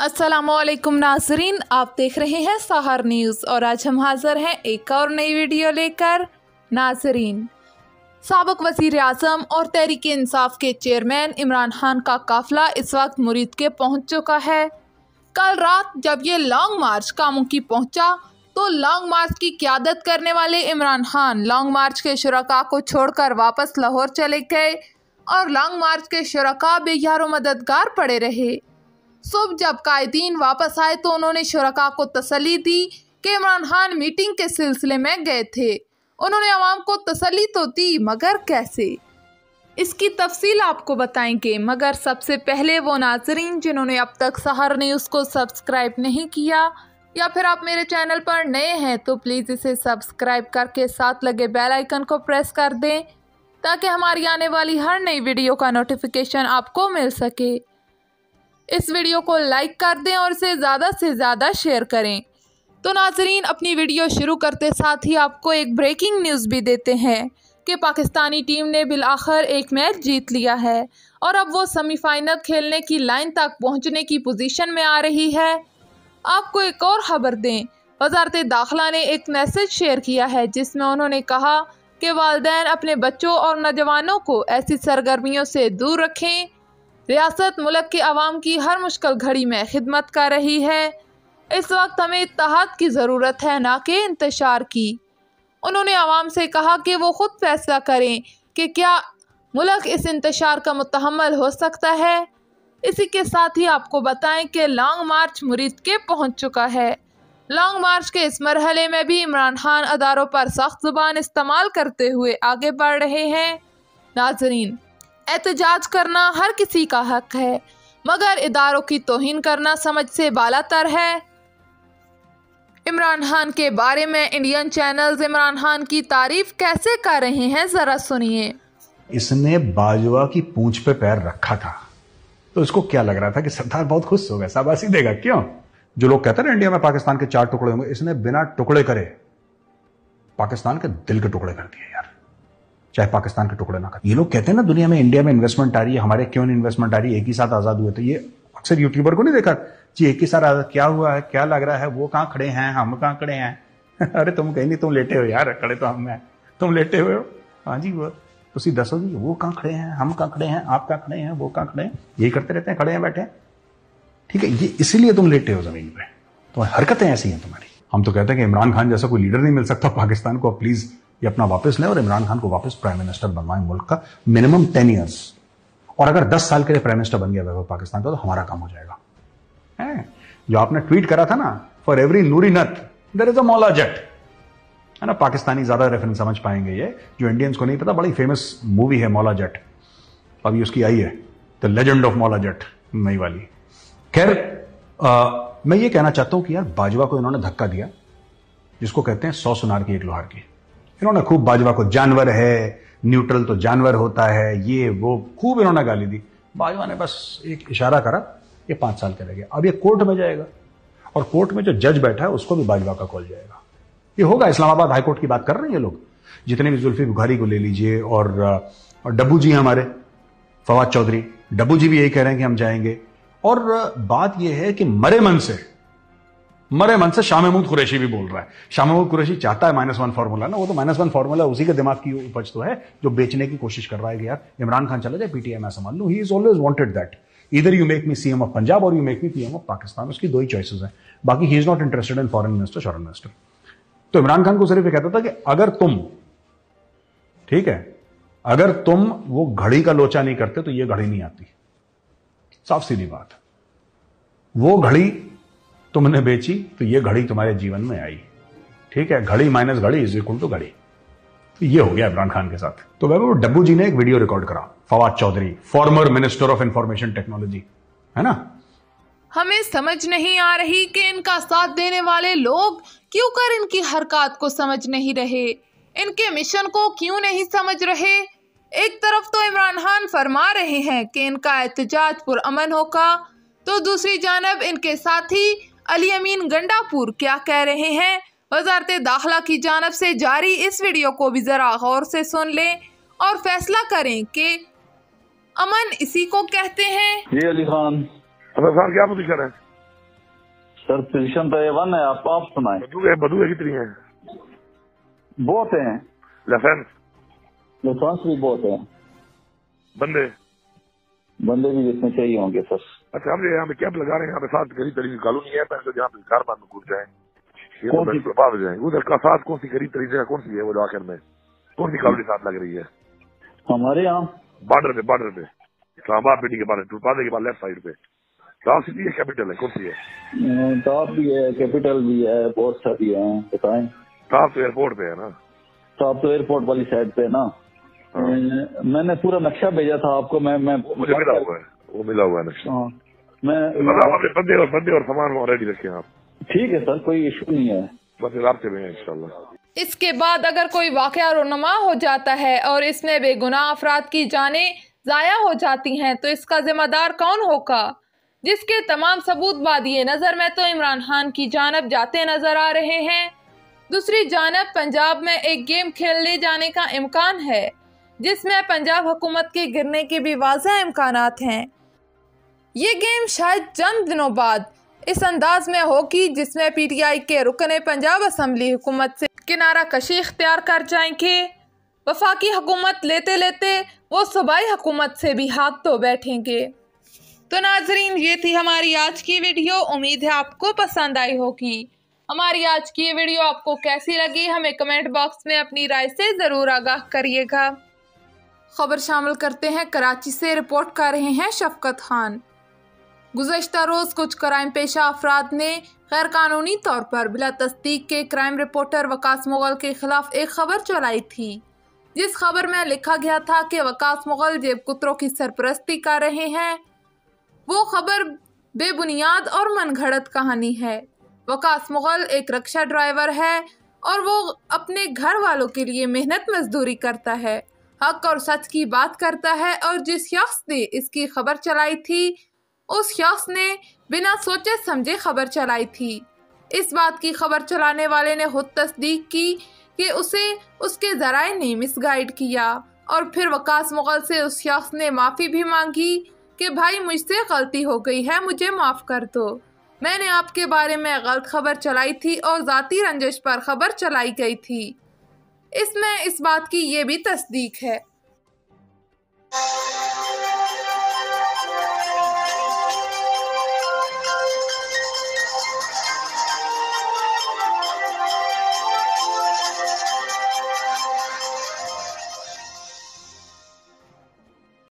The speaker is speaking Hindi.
अस्सलामुअलैकुम नाजरीन, आप देख रहे हैं सहर न्यूज़ और आज हम हाजिर हैं एक और नई वीडियो लेकर। नाजरीन, साबिक वज़ीर आज़म और तहरीक इंसाफ के चेयरमैन इमरान खान का काफिला इस वक्त मुरीद के पहुंच चुका है। कल रात जब ये लॉन्ग मार्च कामुकी पहुंचा तो लॉन्ग मार्च की क़यादत करने वाले इमरान खान लॉन्ग मार्च के शुरका को छोड़कर वापस लाहौर चले गए और लॉन्ग मार्च के शुरका बेयारो मददगार पड़े रहे। सुबह जब कायदीन वापस आए तो उन्होंने शुरका को तसल्ली दी कि इमरान खान मीटिंग के सिलसिले में गए थे। उन्होंने आवाम को तसल्ली तो दी, मगर कैसे, इसकी तफसील आपको बताएंगे। मगर सबसे पहले वो नाजरीन जिन्होंने अब तक सहर न्यूज़ को सब्सक्राइब नहीं किया या फिर आप मेरे चैनल पर नए हैं तो प्लीज़ इसे सब्सक्राइब करके साथ लगे बेल आइकन को प्रेस कर दें ताकि हमारी आने वाली हर नई वीडियो का नोटिफिकेशन आपको मिल सके। इस वीडियो को लाइक कर दें और इसे ज़्यादा से ज़्यादा शेयर करें। तो नाजरीन, अपनी वीडियो शुरू करते साथ ही आपको एक ब्रेकिंग न्यूज़ भी देते हैं कि पाकिस्तानी टीम ने बिलाखिर एक मैच जीत लिया है और अब वो सेमीफाइनल खेलने की लाइन तक पहुंचने की पोजीशन में आ रही है। आपको एक और खबर दें, वज़ारत दाखिला ने एक मैसेज शेयर किया है जिसमें उन्होंने कहा कि वालिदैन अपने बच्चों और नौजवानों को ऐसी सरगर्मियों से दूर रखें। रियासत मुल्क के अवाम की हर मुश्किल घड़ी में खिदमत कर रही है। इस वक्त हमें इत्तेहाद की ज़रूरत है, ना कि इंतशार की। उन्होंने अवाम से कहा कि वो खुद फैसला करें कि क्या मुल्क इस इंतशार का मुतहम्मल हो सकता है। इसी के साथ ही आपको बताएं कि लॉन्ग मार्च मुरीद के पहुंच चुका है। लॉन्ग मार्च के इस मरहले में भी इमरान खान अदारों पर सख्त ज़ुबान इस्तेमाल करते हुए आगे बढ़ रहे हैं। नाजरीन, एहतजाज करना हर किसी का हक है, मगर इदारों की तौहीन करना समझ से बालातर है। इमरान खान के बारे में इंडियन चैनल्स इमरान खान की तारीफ कैसे कर रहे हैं, जरा सुनिए। इसने बाजवा की पूंछ पे पैर रखा था तो इसको क्या लग रहा था कि सरदार बहुत खुश होगा, शाबाशी देगा। क्यों? जो लोग कहते हैं ना इंडिया में पाकिस्तान के 4 टुकड़े होंगे, इसने बिना टुकड़े करे पाकिस्तान के दिल के टुकड़े कर दिए यार, चाहे पाकिस्तान के टुकड़े ना कर। ये लोग कहते हैं ना दुनिया में इंडिया में इन्वेस्टमेंट आ रही है, हमारे क्यों नहीं इन्वेस्टमेंट आ रही है, एक ही साथ आजाद हुए। तो ये अक्सर यूट्यूबर को नहीं देखा जी, एक ही साथ आजाद क्या हुआ है, क्या लग रहा है, वो कहां खड़े हैं, हम कहां खड़े हैं। अरे तुम कहीं नहीं, तुम लेटे हो यार, खड़े तो हम हैं, तुम लेटे हुए हो। हाँ जी, वो उसी दसो जी, वो कहां खड़े हैं, हम कहां खड़े हैं, आप कहां खड़े हैं, वो कहां खड़े हैं, यही करते रहते हैं, खड़े हैं बैठे हैं। ठीक है, ये इसीलिए तुम लेटे हो जमीन पे, तुम्हारी हरकतें ऐसी हैं तुम्हारी। हम तो कहते हैं कि इमरान खान जैसा कोई लीडर नहीं मिल सकता पाकिस्तान को, प्लीज ये अपना वापस लें और इमरान खान को वापस प्राइम मिनिस्टर बनवाएं मुल्क का, मिनिमम 10 ईयर्स। और अगर 10 साल के लिए प्राइम मिनिस्टर बन गया वैभव पाकिस्तान का तो हमारा काम हो जाएगा। जो आपने ट्वीट करा था ना, फॉर एवरी नूरी नथ there is a Maula Jatt, है ना। पाकिस्तानी ज्यादा रेफरेंस समझ पाएंगे ये, जो इंडियंस को नहीं पता। बड़ी फेमस मूवी है मौला जट, अभी उसकी आई है the legend of Maula Jatt, नई वाली। खैर, मैं ये कहना चाहता हूं कि यार बाजवा को इन्होंने धक्का दिया, जिसको कहते हैं 100 सुनार की एक लोहार की। इन्होंने खूब बाजवा को जानवर है, न्यूट्रल तो जानवर होता है, ये वो खूब इन्होंने गाली दी। बाजवा ने बस एक इशारा करा, ये 5 साल के रह गया। अब ये कोर्ट में जाएगा और कोर्ट में जो जज बैठा है उसको भी बाजवा का कॉल जाएगा। ये होगा, इस्लामाबाद हाईकोर्ट की बात कर रहे हैं ये लोग, जितने भी जुल्फी बुखारी को ले लीजिए और डब्बू जी हमारे फवाद चौधरी, डब्बू जी भी यही कह रहे हैं कि हम जाएंगे। और बात यह है कि मरे मन से शाह महमूद कुरैशी भी बोल रहा है। शाह महमूद कुरैशी चाहता है -1 फार्मूला ना, वो तो -1 फार्मूला उसी के दिमाग की उपज तो है जो बेचने की कोशिश कर रहा है कि यार इमरान खान चला जाए, पीटीआई मैं संभाल लूं। He is always wanted that, either you make me CM of Punjab और you make me PM of Pakistan. उसकी 2 ही चॉइसेस हैं, बाकी he is not interested in foreign minister. तो इमरान खान को सिर्फ ये कहता था कि अगर तुम, ठीक है, अगर तुम वो घड़ी का लोचा नहीं करते तो ये घड़ी नहीं आती। साफ सीधी बात, वो घड़ी तुमने बेची तो ये घड़ी तुम्हारे जीवन में आई। ठीक है, घड़ी माइनस घड़ी इज इक्वल टू घड़ी। तो ये हो गया इमरान खान के साथ। तो वो डब्बू जी ने एक वीडियो रिकॉर्ड करा, Fawad Chaudhry, former minister of information technology, है ना। हमें समझ नहीं आ रही कि इनका साथ देने वाले लोग क्यों कर इनकी हरकत को समझ नहीं रहे, इनके मिशन को क्यों नहीं समझ रहे। एक तरफ तो इमरान खान फरमा रहे हैं कि इनका एहतजाज पुरअमन होगा, तो दूसरी जानब इनके साथी अली अमीन गंडापुर क्या कह रहे हैं। वज़ारत दाखिला की जानब से जारी इस वीडियो को भी जरा गौर से सुन लें और फैसला करें कि अमन इसी को कहते हैं। जी अली खान, क्या पोजीशन है? सर पोजीशन तो A1 है, आप सुनाए। बंदूकें कितनी हैं? बहुत हैं। लाइसेंस भी बहुत है। बंदे भी जितने चाहिए होंगे सर। अच्छा, हम यहाँ पे कैंप लगा रहे हैं, यहाँ पे 7 गरीब तरीन कॉलोनी है, तो जहाँ पे कारबान में घुस जाए उधर का साथ कौन सी गरीब तरीन जगह कौन सी है? वो आखिर में कौन सी कॉलोनी साथ लग रही है? हमारे यहाँ बॉर्डर पे इस्लामाबाद पिंडी के बाद टूलपादे के बाद लेफ्ट साइड पे टॉप सिटी है, कैपिटल है, कौन सी है? टॉप भी है, कैपिटल भी है, बहुत सारी है। बताएं। टॉप तो एयरपोर्ट पे है ना? टॉप तो एयरपोर्ट वाली साइड पे ना। मैंने पूरा नक्शा भेजा था आपको। मैं मुझे मिला हुआ है, वो मिला हुआ है नक्शा। मैं बंदे और सामान रेडी रखे आप। ठीक है सर, कोई इशू नहीं है, बस रास्ते में इंशाल्लाह। इसके बाद अगर कोई वाकया रोनुमा हो जाता है और इसमें बेगुनाह अफराद की जानें ज़ाया हो जाती हैं तो इसका जिम्मेदार कौन होगा? जिसके तमाम सबूत बादिए नज़र में तो इमरान खान की जानब जाते नजर आ रहे हैं। दूसरी जानब पंजाब में एक गेम खेलने जाने का इम्कान है जिसमें पंजाब हुकूमत के गिरने के भी वाज़ेह इम्कानात हैं। ये गेम शायद चंद दिनों बाद इस अंदाज में होगी जिसमें PTI के रुकने पंजाब असम्बली हुकूमत से किनारा कशी इख्तियार कर जाएंगे। वफाकी हुकूमत लेते लेते वो सूबाई हुकूमत से भी हाथ धो बैठेंगे। तो नाजरीन, ये थी हमारी आज की वीडियो। उम्मीद है आपको पसंद आई होगी। हमारी आज की वीडियो आपको कैसी लगी हमें कमेंट बॉक्स में अपनी राय से ज़रूर आगाह करिएगा। खबर शामिल करते हैं, कराची से रिपोर्ट कर रहे हैं शफकत खान। गुज़श्ता रोज़ कुछ क्राइम पेशा अफराद ने गैर कानूनी तौर पर बिला तस्दीक के क्राइम रिपोर्टर वकास मुगल के खिलाफ एक खबर चलाई थी, जिस खबर में लिखा गया था कि वकास मुगल जेब कुतरों की सरपरस्ती कर रहे हैं। वो खबर बेबुनियाद और मनगढ़ंत कहानी है। वकास मुगल एक रिक्शा ड्राइवर है और वो अपने घर वालों के लिए मेहनत मजदूरी करता है, हक और सच की बात करता है। और जिस शख्स ने इसकी खबर चलाई थी उस शख्स ने बिना सोचे समझे खबर चलाई थी। इस बात की खबर चलाने वाले ने खुद तस्दीक की कि उसे उसके ज़राए ने मिसगाइड किया और फिर वकास मुगल से उस शख्स ने माफ़ी भी मांगी कि भाई मुझसे गलती हो गई है, मुझे माफ़ कर दो, मैंने आपके बारे में गलत खबर चलाई थी और ज़ाती रंजिश पर खबर चलाई गई थी। इसमें इस बात की ये भी तस्दीक है।